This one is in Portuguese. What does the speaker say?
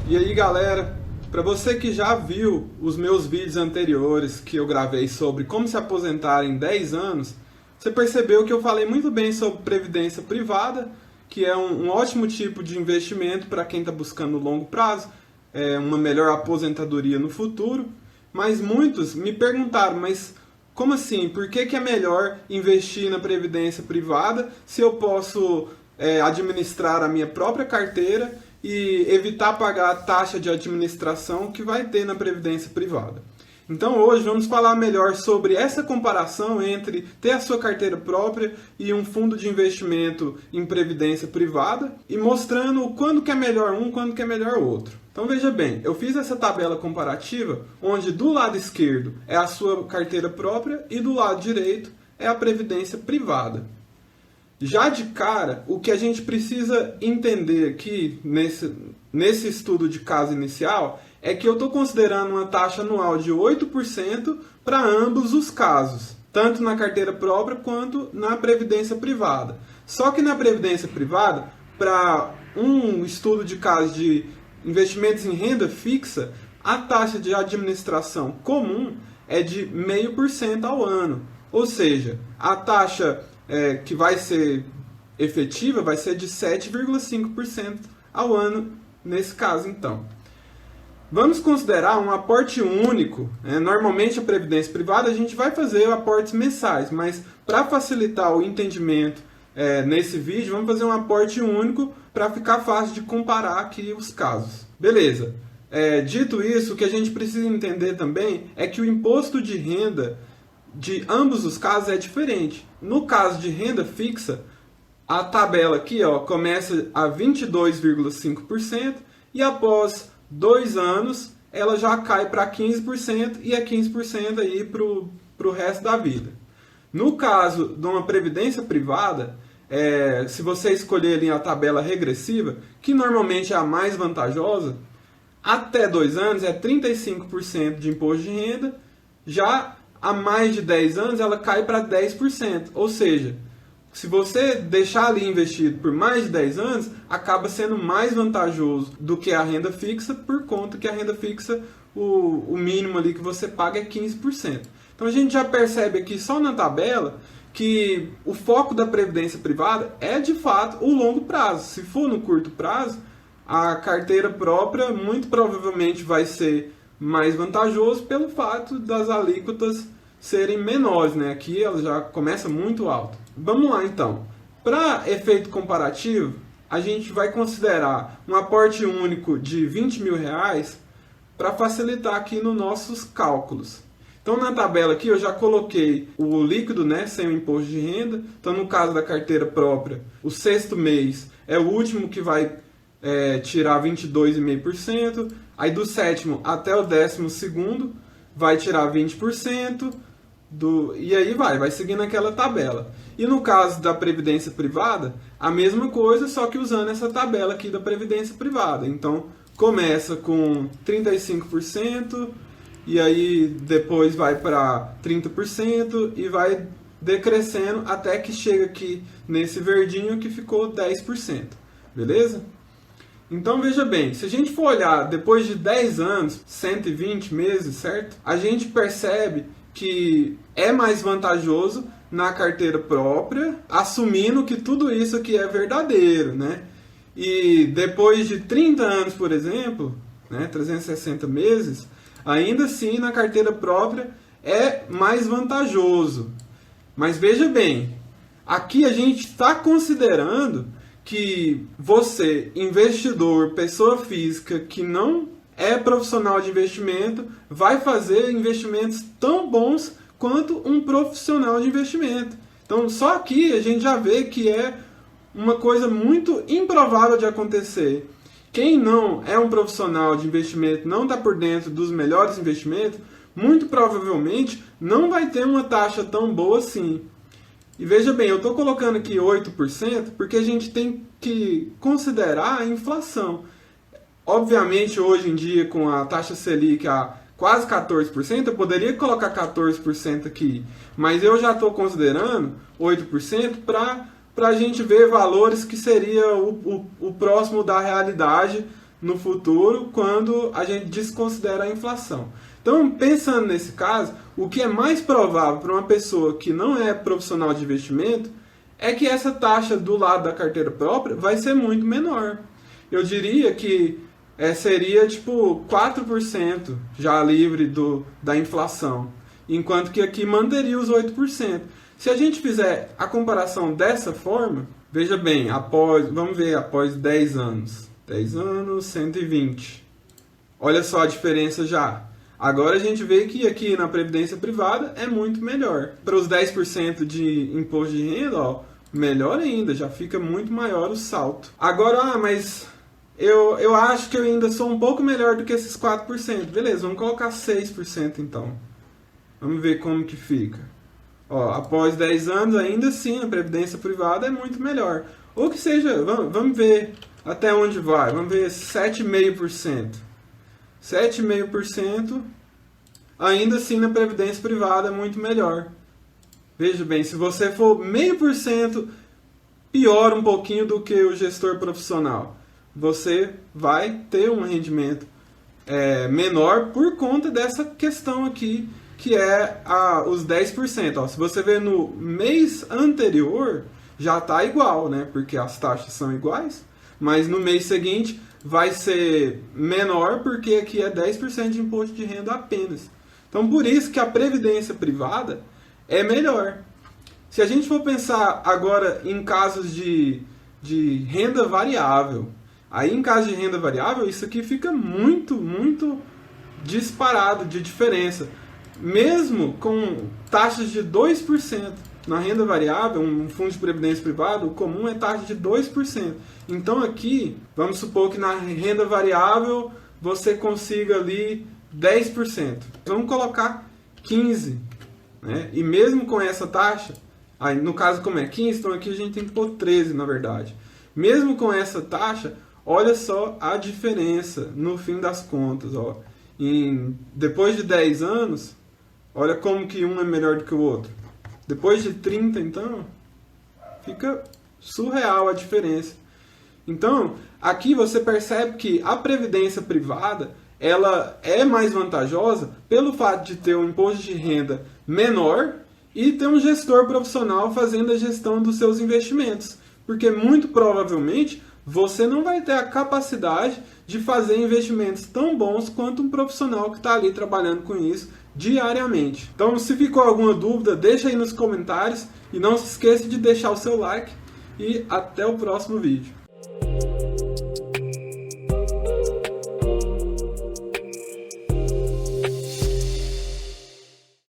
E aí galera, para você que já viu os meus vídeos anteriores que eu gravei sobre como se aposentar em 10 anos, você percebeu que eu falei muito bem sobre previdência privada, que é um ótimo tipo de investimento para quem está buscando longo prazo, uma melhor aposentadoria no futuro. Mas muitos me perguntaram, mas como assim? Por que é melhor investir na previdência privada se eu posso administrar a minha própria carteira e evitar pagar a taxa de administração que vai ter na previdência privada? Então hoje vamos falar melhor sobre essa comparação entre ter a sua carteira própria e um fundo de investimento em previdência privada e mostrando quando que é melhor um, quando que é melhor outro. Então veja bem, eu fiz essa tabela comparativa onde do lado esquerdo é a sua carteira própria e do lado direito é a previdência privada. Já de cara, o que a gente precisa entender aqui nesse estudo de caso inicial é que eu estou considerando uma taxa anual de 8% para ambos os casos, tanto na carteira própria quanto na previdência privada. Só que na previdência privada, para um estudo de caso de investimentos em renda fixa, a taxa de administração comum é de 0,5% ao ano. Ou seja, a taxa que vai ser efetiva vai ser de 7,5% ao ano nesse caso então. Vamos considerar um aporte único. Normalmente a previdência privada a gente vai fazer aportes mensais, mas para facilitar o entendimento nesse vídeo, vamos fazer um aporte único para ficar fácil de comparar aqui os casos. Beleza. Dito isso, o que a gente precisa entender também é que o imposto de renda de ambos os casos é diferente. No caso de renda fixa, a tabela aqui começa a 22,5% e após 2 anos ela já cai para 15% e é 15% aí para o resto da vida. No caso de uma previdência privada, se você escolher ali a tabela regressiva, que normalmente é a mais vantajosa, até 2 anos é 35% de imposto de renda, já há mais de 10 anos ela cai para 10%, ou seja, se você deixar ali investido por mais de 10 anos, acaba sendo mais vantajoso do que a renda fixa, por conta que a renda fixa, o mínimo ali que você paga é 15%. Então a gente já percebe aqui só na tabela que o foco da previdência privada é de fato o longo prazo. Se for no curto prazo, a carteira própria muito provavelmente vai ser mais vantajoso pelo fato das alíquotas serem menores, né? Aqui ela já começa muito alta. Vamos lá então. Para efeito comparativo, a gente vai considerar um aporte único de R$20 mil para facilitar aqui nos nossos cálculos. Então na tabela aqui eu já coloquei o líquido, né, sem o imposto de renda. Então no caso da carteira própria, o sexto mês é o último que vai tirar 22,5%. Aí do sétimo até o 12º vai tirar 20%. E aí vai seguindo aquela tabela. E no caso da previdência privada, a mesma coisa, só que usando essa tabela aqui da previdência privada. Então começa com 35%, e aí depois vai para 30% e vai decrescendo até que chega aqui nesse verdinho que ficou 10%. Beleza? Então veja bem, se a gente for olhar depois de 10 anos, 120 meses, certo? A gente percebe que é mais vantajoso na carteira própria, assumindo que tudo isso aqui é verdadeiro, né? E depois de 30 anos, por exemplo, né, 360 meses, ainda assim na carteira própria é mais vantajoso. Mas veja bem, aqui a gente está considerando que você, investidor, pessoa física que não é profissional de investimento, vai fazer investimentos tão bons quanto um profissional de investimento. Então só aqui a gente já vê que é uma coisa muito improvável de acontecer. Quem não é um profissional de investimento, não está por dentro dos melhores investimentos, muito provavelmente não vai ter uma taxa tão boa assim. E veja bem, eu estou colocando aqui 8% porque a gente tem que considerar a inflação. Obviamente, hoje em dia, com a taxa Selic a quase 14%, eu poderia colocar 14% aqui, mas eu já estou considerando 8% para a gente ver valores que seria o próximo da realidade no futuro quando a gente desconsidera a inflação. Então, pensando nesse caso, o que é mais provável para uma pessoa que não é profissional de investimento é que essa taxa do lado da carteira própria vai ser muito menor. Eu diria que seria tipo 4% já livre da inflação, enquanto que aqui manteria os 8%. Se a gente fizer a comparação dessa forma, veja bem, vamos ver após 10 anos. 10 anos, 120. Olha só a diferença já. Agora a gente vê que aqui na Previdência Privada é muito melhor. Para os 10% de imposto de renda, ó, melhor ainda, já fica muito maior o salto. Agora, mas eu acho que eu ainda sou um pouco melhor do que esses 4%. Beleza, vamos colocar 6% então. Vamos ver como que fica. Ó, após 10 anos, ainda assim, a Previdência Privada é muito melhor. Ou que seja, vamos ver até onde vai. Vamos ver 7,5%. 7,5%, ainda assim na Previdência Privada é muito melhor. Veja bem, se você for 0,5% pior um pouquinho do que o gestor profissional, você vai ter um rendimento menor por conta dessa questão aqui, que é os 10%. Ó, se você ver no mês anterior, já está igual, né? Porque as taxas são iguais, mas no mês seguinte vai ser menor, porque aqui é 10% de imposto de renda apenas. Então, por isso que a Previdência Privada é melhor. Se a gente for pensar agora em casos de renda variável, aí em caso de renda variável, isso aqui fica muito, muito disparado de diferença. Mesmo com taxas de 2%. Na renda variável, um fundo de previdência privada, o comum é taxa de 2%. Então aqui, vamos supor que na renda variável você consiga ali 10%. Vamos colocar 15%. Né? E mesmo com essa taxa, aí, no caso como é 15%, então aqui a gente tem que pôr 13%, na verdade. Mesmo com essa taxa, olha só a diferença no fim das contas. Ó. Depois de 10 anos, olha como que um é melhor do que o outro. Depois de 30, então, fica surreal a diferença. Então, aqui você percebe que a previdência privada, ela é mais vantajosa pelo fato de ter um imposto de renda menor e ter um gestor profissional fazendo a gestão dos seus investimentos. Porque muito provavelmente você não vai ter a capacidade de fazer investimentos tão bons quanto um profissional que está ali trabalhando com isso diariamente. Então, se ficou alguma dúvida, deixa aí nos comentários e não se esqueça de deixar o seu like e até o próximo vídeo.